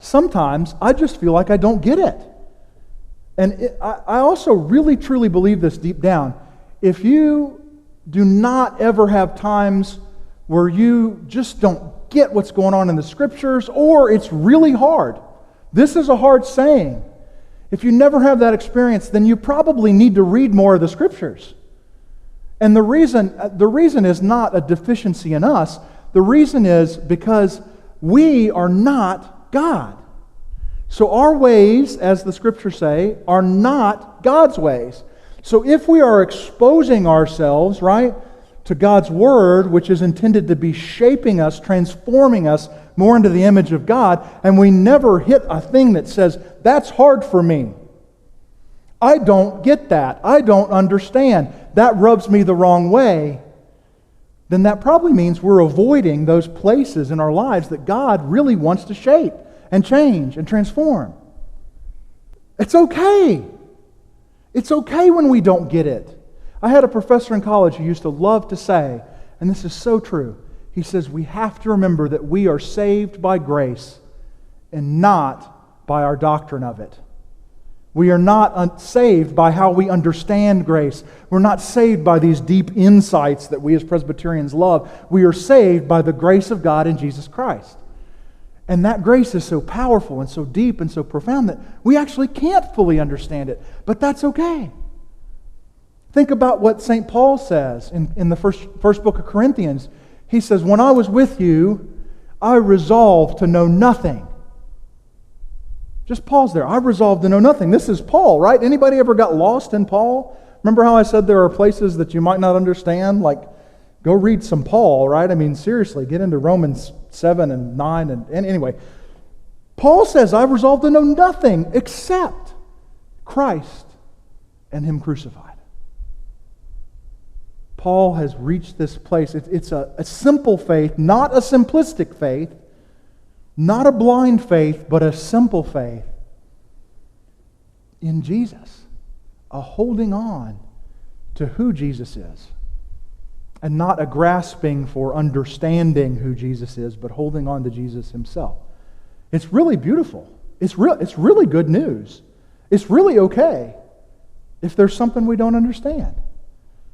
sometimes I just feel like I don't get it. And I also really, truly believe this deep down. If you do not ever have times where you just don't get what's going on in the Scriptures, or it's really hard, this is a hard saying. If you never have that experience, then you probably need to read more of the Scriptures. And the reason is not a deficiency in us. The reason is because we are not God. So our ways, as the Scriptures say, are not God's ways. So if we are exposing ourselves, right, to God's Word, which is intended to be shaping us, transforming us more into the image of God, and we never hit a thing that says, that's hard for me. I don't get that. I don't understand. That rubs me the wrong way. Then that probably means we're avoiding those places in our lives that God really wants to shape and change and transform. It's okay. It's okay when we don't get it. I had a professor in college who used to love to say, and this is so true, he says, we have to remember that we are saved by grace and not by our doctrine of it. We are not saved by how we understand grace. We're not saved by these deep insights that we as Presbyterians love. We are saved by the grace of God in Jesus Christ. And that grace is so powerful and so deep and so profound that we actually can't fully understand it. But that's okay. Think about what St. Paul says in the first book of Corinthians. He says, when I was with you, I resolved to know nothing. Just pause there. I resolved to know nothing. This is Paul, right? Anybody ever got lost in Paul? Remember how I said there are places that you might not understand? Like, go read some Paul, right? I mean, seriously, get into Romans 7 and 9. And anyway, Paul says, I resolved to know nothing except Christ and Him crucified. Paul has reached this place. It's a simple faith, not a simplistic faith, not a blind faith, but a simple faith in Jesus. A holding on to who Jesus is. And not a grasping for understanding who Jesus is, but holding on to Jesus Himself. It's really beautiful. It's really good news. It's really okay if there's something we don't understand.